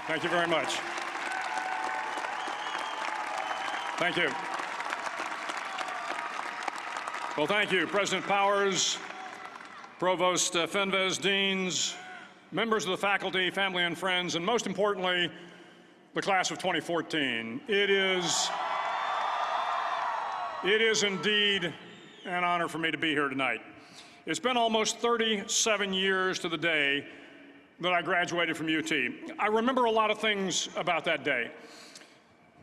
Thank you very much. Thank you. Well, thank you, President Powers, Provost Fenves, deans, members of the faculty, family and friends, and most importantly, the class of 2014. It is indeed an honor for me to be here tonight. It's been almost 37 years to the day that I graduated from UT. I remember a lot of things about that day.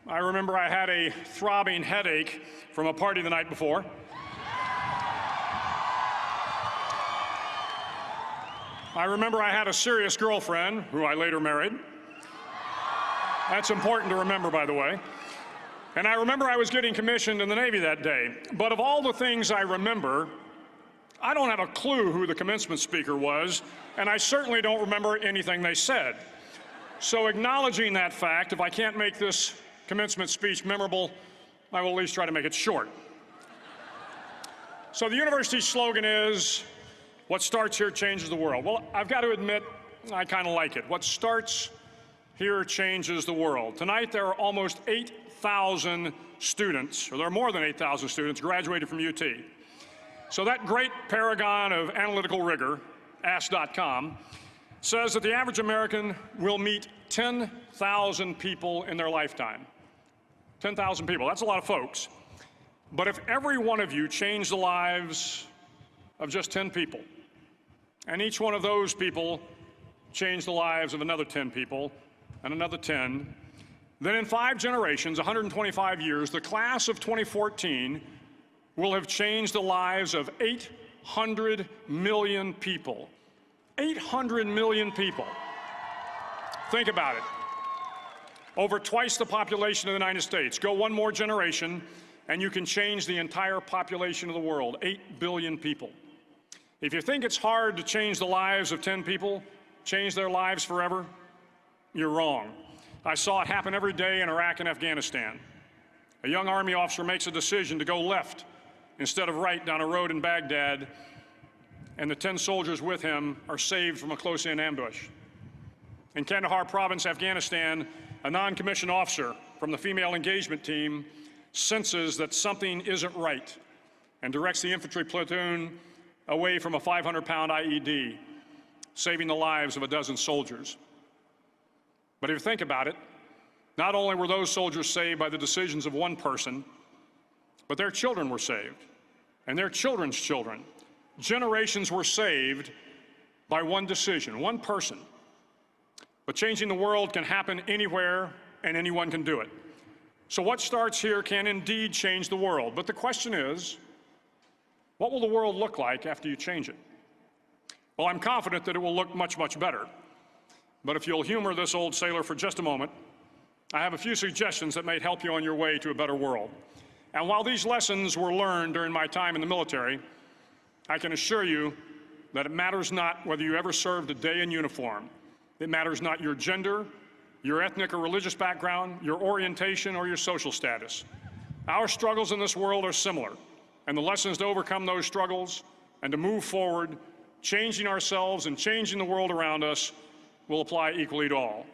I remember I had a throbbing headache from a party the night before. I remember I had a serious girlfriend, who I later married. That's important to remember, by the way. And I remember I was getting commissioned in the Navy that day. But of all the things I remember, I don't have a clue who the commencement speaker was, and I certainly don't remember anything they said. So acknowledging that fact, if I can't make this commencement speech memorable, I will at least try to make it short. So the university's slogan is, what starts here changes the world. Well, I've got to admit, I kind of like it. What starts here changes the world. Tonight, there are almost 8,000 students, or there are more than 8,000 students graduated from UT. So that great paragon of analytical rigor, Ask.com, says that the average American will meet 10,000 people in their lifetime. 10,000 people, that's a lot of folks. But if every one of you changed the lives of just 10 people, and each one of those people changed the lives of another 10 people, and another 10, then in 5 generations, 125 years, the class of 2014 will have changed the lives of 800 million people. 800 million people. Think about it. Over twice the population of the United States. Go one more generation, and you can change the entire population of the world, 8 billion people. If you think it's hard to change the lives of 10 people, change their lives forever, you're wrong. I saw it happen every day in Iraq and Afghanistan. A young Army officer makes a decision to go left instead of right down a road in Baghdad, and the 10 soldiers with him are saved from a close-in ambush. In Kandahar province, Afghanistan, a non-commissioned officer from the female engagement team senses that something isn't right and directs the infantry platoon away from a 500-pound IED, saving the lives of a dozen soldiers. But if you think about it, not only were those soldiers saved by the decisions of one person, but their children were saved, and their children's children. Generations were saved by one decision, one person. But changing the world can happen anywhere, and anyone can do it. So what starts here can indeed change the world. But the question is, what will the world look like after you change it? Well, I'm confident that it will look much, much better. But if you'll humor this old sailor for just a moment, I have a few suggestions that may help you on your way to a better world. And while these lessons were learned during my time in the military, I can assure you that it matters not whether you ever served a day in uniform. It matters not your gender, your ethnic or religious background, your orientation, or your social status. Our struggles in this world are similar, and the lessons to overcome those struggles and to move forward, changing ourselves and changing the world around us, will apply equally to all.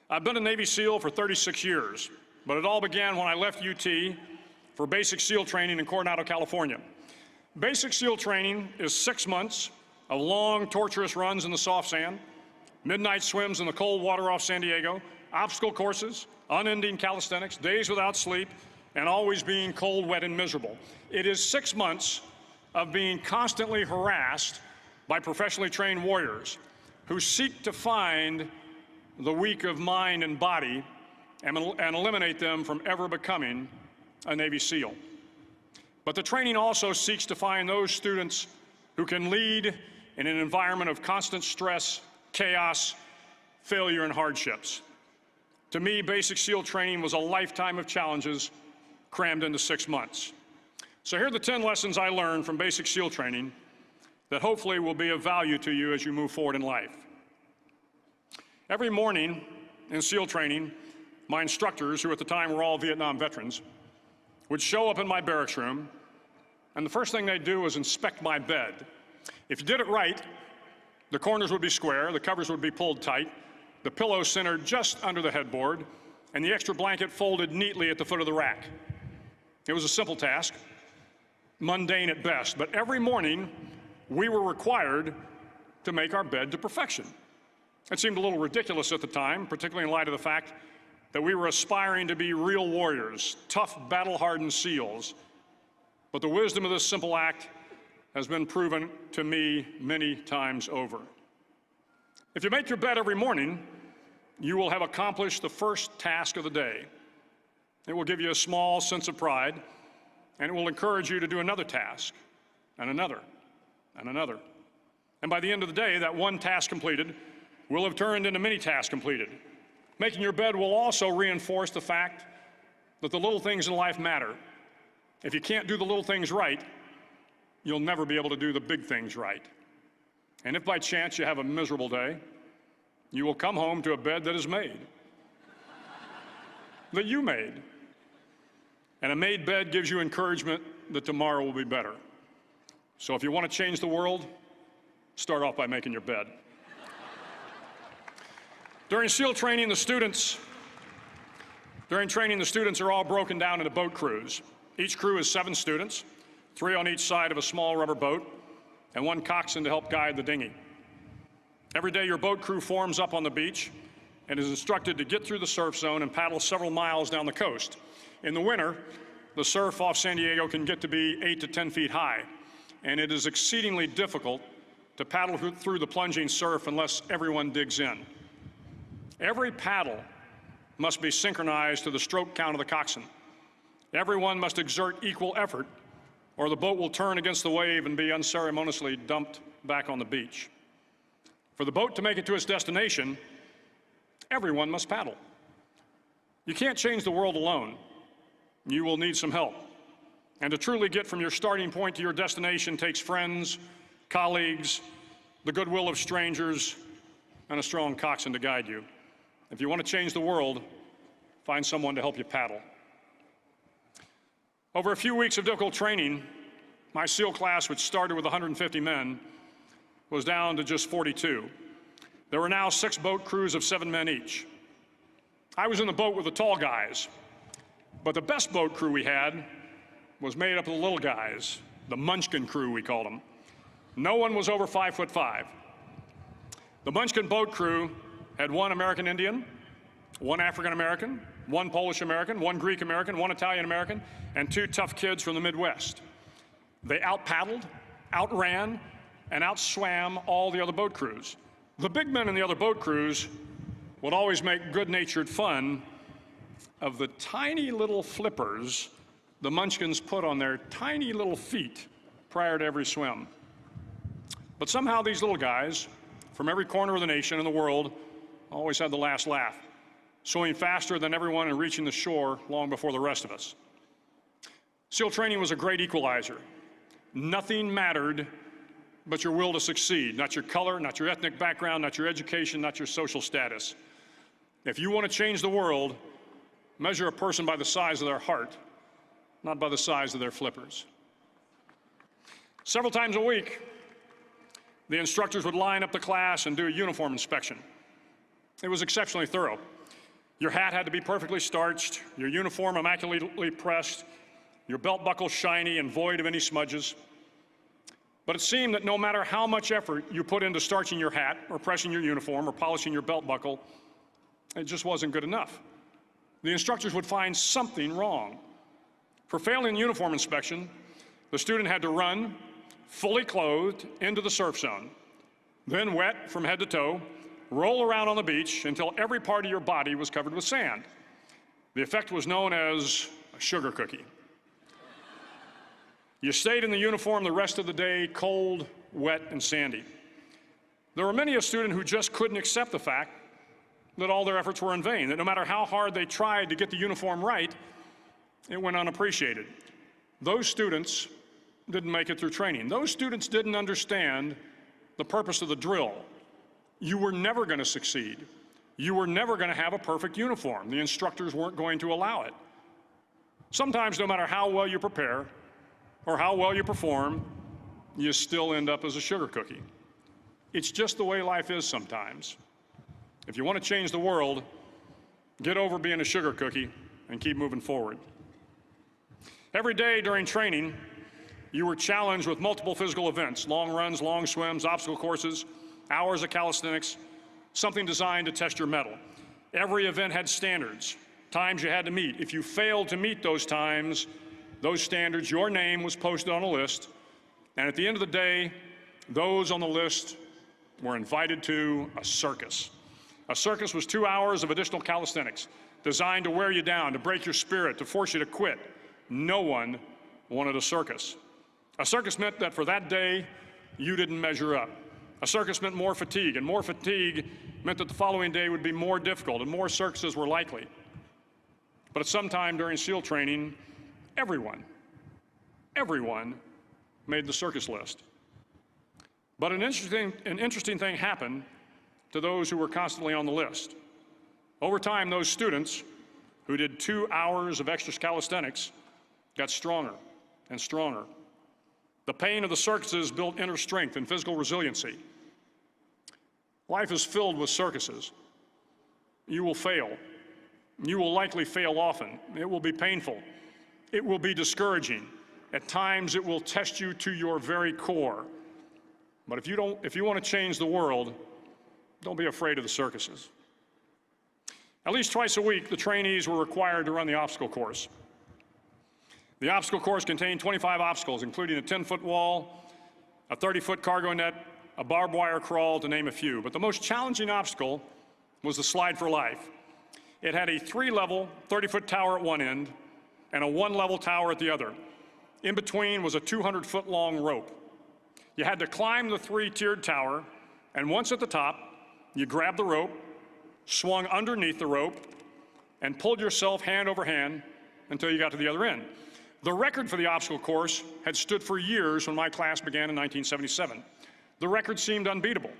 I've been a Navy SEAL for 36 years, but it all began when I left UT for basic SEAL training in Coronado, California. Basic SEAL training is 6 months of long, torturous runs in the soft sand, midnight swims in the cold water off San Diego, obstacle courses, unending calisthenics, days without sleep, and always being cold, wet, and miserable. It is 6 months of being constantly harassed by professionally trained warriors who seek to find the weak of mind and body and eliminate them from ever becoming a Navy SEAL. But the training also seeks to find those students who can lead in an environment of constant stress, chaos, failure, and hardships. To me, basic SEAL training was a lifetime of challenges crammed into 6 months. So here are the 10 lessons I learned from basic SEAL training that hopefully will be of value to you as you move forward in life. Every morning in SEAL training, my instructors, who at the time were all Vietnam veterans, would show up in my barracks room, and the first thing they'd do was inspect my bed. If you did it right, the corners would be square, the covers would be pulled tight, the pillow centered just under the headboard, and the extra blanket folded neatly at the foot of the rack. It was a simple task, mundane at best, but every morning we were required to make our bed to perfection. It seemed a little ridiculous at the time, particularly in light of the fact that we were aspiring to be real warriors, tough, battle-hardened SEALs. But the wisdom of this simple act has been proven to me many times over. If you make your bed every morning, you will have accomplished the first task of the day. It will give you a small sense of pride, and it will encourage you to do another task, and another, and another. And by the end of the day, that one task completed will have turned into many tasks completed. Making your bed will also reinforce the fact that the little things in life matter. If you can't do the little things right, you'll never be able to do the big things right. And if by chance you have a miserable day, you will come home to a bed that is made, that you made. And a made bed gives you encouragement that tomorrow will be better. So if you want to change the world, start off by making your bed. During SEAL training, the students are all broken down into boat crews. Each crew is 7 students, 3 on each side of a small rubber boat, and 1 coxswain to help guide the dinghy. Every day, your boat crew forms up on the beach and is instructed to get through the surf zone and paddle several miles down the coast. In the winter, the surf off San Diego can get to be 8 to 10 feet high, and it is exceedingly difficult to paddle through the plunging surf unless everyone digs in. Every paddle must be synchronized to the stroke count of the coxswain. Everyone must exert equal effort, or the boat will turn against the wave and be unceremoniously dumped back on the beach. For the boat to make it to its destination, everyone must paddle. You can't change the world alone. You will need some help. And to truly get from your starting point to your destination takes friends, colleagues, the goodwill of strangers, and a strong coxswain to guide you. If you want to change the world, find someone to help you paddle. Over a few weeks of difficult training, my SEAL class, which started with 150 men, was down to just 42. There were now 6 boat crews of 7 men each. I was in the boat with the tall guys, but the best boat crew we had was made up of the little guys, the Munchkin crew, we called them. No one was over 5'5". The Munchkin boat crew had 1 American Indian, 1 African American, 1 Polish American, 1 Greek American, 1 Italian American, and 2 tough kids from the Midwest. They out-paddled, outran, and outswam all the other boat crews. The big men in the other boat crews would always make good-natured fun of the tiny little flippers the Munchkins put on their tiny little feet prior to every swim. But somehow these little guys from every corner of the nation and the world always had the last laugh, swimming faster than everyone and reaching the shore long before the rest of us. SEAL training was a great equalizer. Nothing mattered but your will to succeed, not your color, not your ethnic background, not your education, not your social status. If you want to change the world, measure a person by the size of their heart, not by the size of their flippers. Several times a week, the instructors would line up the class and do a uniform inspection. It was exceptionally thorough. Your hat had to be perfectly starched, your uniform immaculately pressed, your belt buckle shiny and void of any smudges. But it seemed that no matter how much effort you put into starching your hat or pressing your uniform or polishing your belt buckle, it just wasn't good enough. The instructors would find something wrong. For failing the uniform inspection, the student had to run, fully clothed, into the surf zone, then wet from head to toe, roll around on the beach until every part of your body was covered with sand. The effect was known as a sugar cookie. You stayed in the uniform the rest of the day, cold, wet, and sandy. There were many a student who just couldn't accept the fact that all their efforts were in vain, that no matter how hard they tried to get the uniform right, it went unappreciated. Those students didn't make it through training. Those students didn't understand the purpose of the drill. You were never going to succeed. You were never going to have a perfect uniform. The instructors weren't going to allow it. Sometimes, no matter how well you prepare or how well you perform, you still end up as a sugar cookie. It's just the way life is sometimes. If you want to change the world, get over being a sugar cookie and keep moving forward. Every day during training, you were challenged with multiple physical events: long runs, long swims, obstacle courses, hours of calisthenics, something designed to test your mettle. Every event had standards, times you had to meet. If you failed to meet those times, those standards, your name was posted on a list, and at the end of the day, those on the list were invited to a circus. A circus was 2 hours of additional calisthenics, designed to wear you down, to break your spirit, to force you to quit. No one wanted a circus. A circus meant that for that day, you didn't measure up. A circus meant more fatigue, and more fatigue meant that the following day would be more difficult, and more circuses were likely. But at some time during SEAL training, everyone made the circus list. But an interesting thing happened to those who were constantly on the list. Over time, those students who did 2 hours of extra calisthenics got stronger and stronger. The pain of the circuses built inner strength and physical resiliency. Life is filled with circuses. You will fail. You will likely fail often. It will be painful. It will be discouraging. At times, it will test you to your very core. But if you want to change the world, don't be afraid of the circuses. At least twice a week, the trainees were required to run the obstacle course. The obstacle course contained 25 obstacles, including a 10-foot wall, a 30-foot cargo net, a barbed wire crawl, to name a few. But the most challenging obstacle was the slide for life. It had a 3-level, 30-foot tower at one end and a 1-level tower at the other. In between was a 200-foot-long rope. You had to climb the 3-tiered tower, and once at the top, you grabbed the rope, swung underneath the rope, and pulled yourself hand over hand until you got to the other end. The record for the obstacle course had stood for years when my class began in 1977. The record seemed unbeatable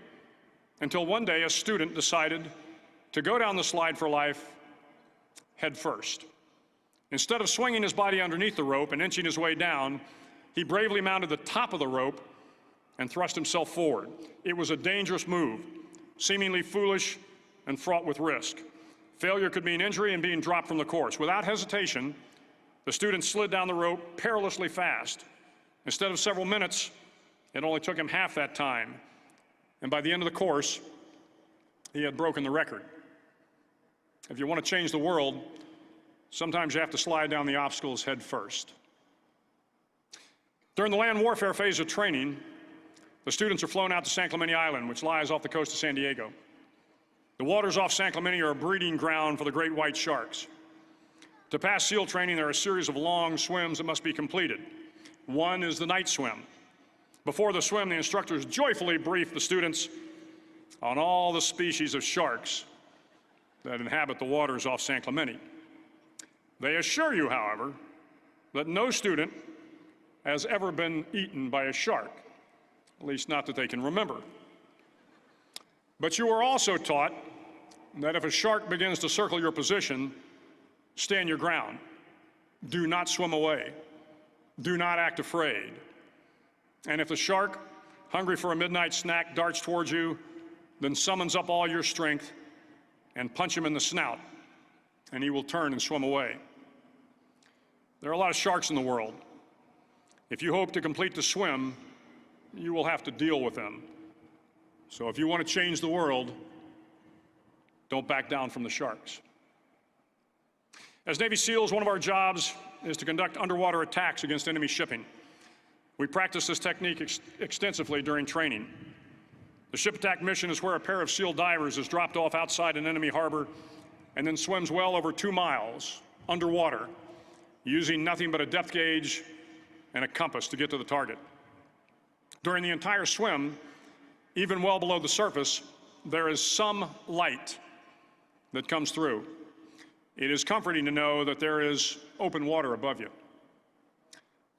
until one day a student decided to go down the slide for life head first. Instead of swinging his body underneath the rope and inching his way down, he bravely mounted the top of the rope and thrust himself forward. It was a dangerous move, seemingly foolish and fraught with risk. Failure could mean injury and being dropped from the course. Without hesitation, the student slid down the rope perilously fast. Instead of several minutes, it only took him half that time. And by the end of the course, he had broken the record. If you want to change the world, sometimes you have to slide down the obstacles head first. During the land warfare phase of training, the students are flown out to San Clemente Island, which lies off the coast of San Diego. The waters off San Clemente are a breeding ground for the great white sharks. To pass SEAL training, there are a series of long swims that must be completed. One is the night swim. Before the swim, the instructors joyfully brief the students on all the species of sharks that inhabit the waters off San Clemente. They assure you, however, that no student has ever been eaten by a shark, at least not that they can remember. But you are also taught that if a shark begins to circle your position, stand your ground. Do not swim away. Do not act afraid. And if the shark, hungry for a midnight snack, darts towards you, then summons up all your strength and punch him in the snout, and he will turn and swim away. There are a lot of sharks in the world. If you hope to complete the swim, you will have to deal with them. So if you want to change the world, don't back down from the sharks. As Navy SEALs, one of our jobs is to conduct underwater attacks against enemy shipping. We practice this technique extensively during training. The ship attack mission is where a pair of SEAL divers is dropped off outside an enemy harbor and then swims well over 2 miles underwater, using nothing but a depth gauge and a compass to get to the target. During the entire swim, even well below the surface, there is some light that comes through. It is comforting to know that there is open water above you.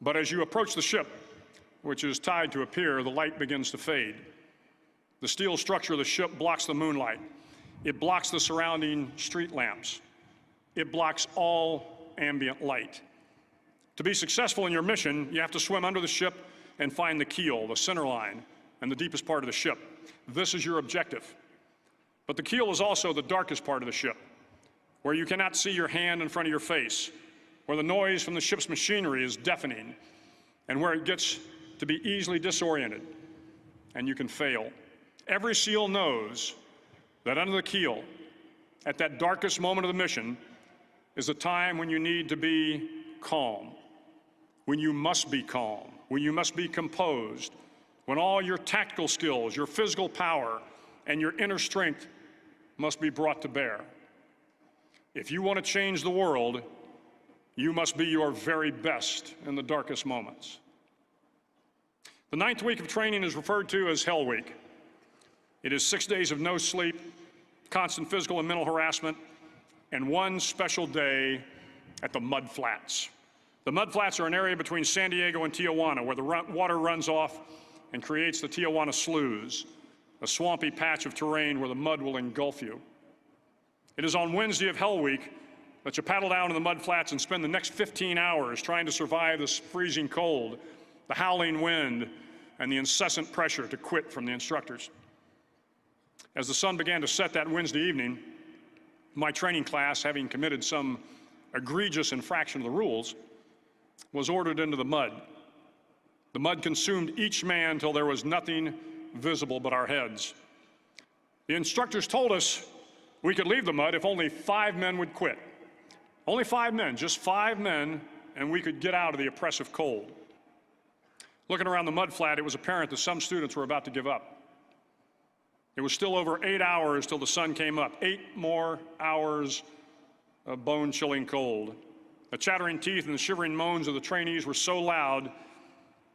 But as you approach the ship, which is tied to a pier, the light begins to fade. The steel structure of the ship blocks the moonlight. It blocks the surrounding street lamps. It blocks all ambient light. To be successful in your mission, you have to swim under the ship and find the keel, the center line, and the deepest part of the ship. This is your objective. But the keel is also the darkest part of the ship, where you cannot see your hand in front of your face, where the noise from the ship's machinery is deafening, and where it gets to be easily disoriented, and you can fail. Every SEAL knows that under the keel, at that darkest moment of the mission, is a time when you need to be calm, when you must be calm, when you must be composed, when all your tactical skills, your physical power, and your inner strength must be brought to bear. If you want to change the world, you must be your very best in the darkest moments. The 9th week of training is referred to as Hell Week. It is 6 days of no sleep, constant physical and mental harassment, and one special day at the Mud Flats. The Mud Flats are an area between San Diego and Tijuana where the water runs off and creates the Tijuana Sloughs, a swampy patch of terrain where the mud will engulf you. It is on Wednesday of Hell Week that you paddle down to the Mud Flats and spend the next 15 hours trying to survive this freezing cold, the howling wind, and the incessant pressure to quit from the instructors. As the sun began to set that Wednesday evening, my training class, having committed some egregious infraction of the rules, was ordered into the mud. The mud consumed each man till there was nothing visible but our heads. The instructors told us we could leave the mud if only 5 men would quit. Only 5 men, just 5 men, and we could get out of the oppressive cold. Looking around the mud flat, it was apparent that some students were about to give up. It was still over 8 hours till the sun came up. 8 more hours of bone-chilling cold. The chattering teeth and the shivering moans of the trainees were so loud,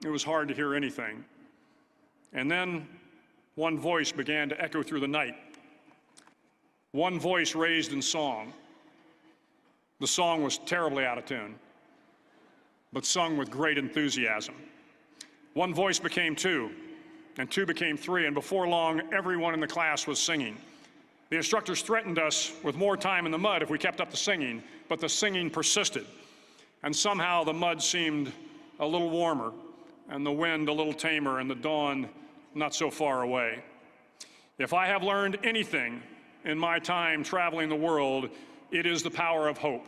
it was hard to hear anything. And then one voice began to echo through the night. One voice raised in song. The song was terribly out of tune, but sung with great enthusiasm. One voice became 2, and 2 became 3, and before long, everyone in the class was singing. The instructors threatened us with more time in the mud if we kept up the singing, but the singing persisted. And somehow the mud seemed a little warmer, and the wind a little tamer, and the dawn not so far away. If I have learned anything in my time traveling the world, it is the power of hope.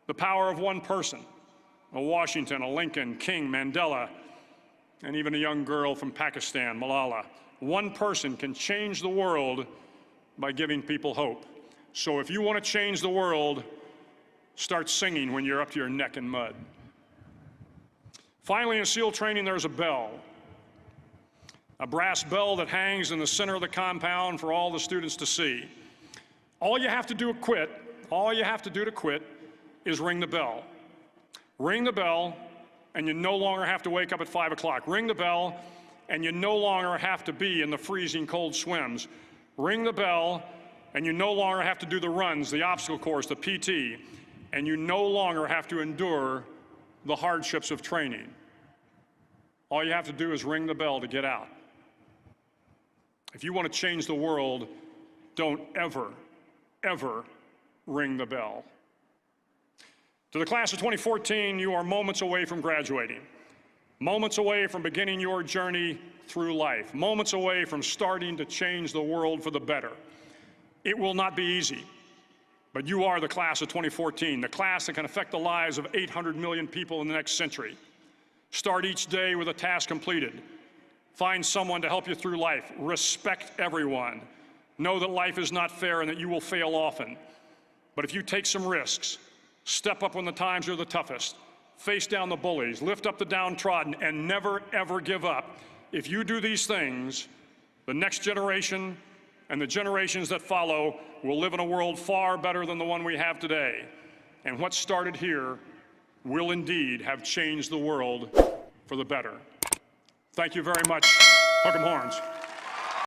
The power of one person, a Washington, a Lincoln, King, Mandela, and even a young girl from Pakistan, Malala. One person can change the world by giving people hope. So if you want to change the world, start singing when you're up to your neck in mud. Finally, in SEAL training, there's a bell. A brass bell that hangs in the center of the compound for all the students to see. All you have to do to quit is ring the bell. Ring the bell, and you no longer have to wake up at 5 o'clock. Ring the bell, and you no longer have to be in the freezing cold swims. Ring the bell, and you no longer have to do the runs, the obstacle course, the PT, and you no longer have to endure the hardships of training. All you have to do is ring the bell to get out. If you want to change the world, don't ever, ever ring the bell. To the class of 2014, you are moments away from graduating, moments away from beginning your journey through life, moments away from starting to change the world for the better. It will not be easy, but you are the class of 2014, the class that can affect the lives of 800 million people in the next century. Start each day with a task completed. Find someone to help you through life. Respect everyone. Know that life is not fair and that you will fail often. But if you take some risks, step up when the times are the toughest, face down the bullies, lift up the downtrodden, and never, ever give up. If you do these things, the next generation and the generations that follow will live in a world far better than the one we have today. And what started here will indeed have changed the world for the better. Thank you very much. Hook 'em horns.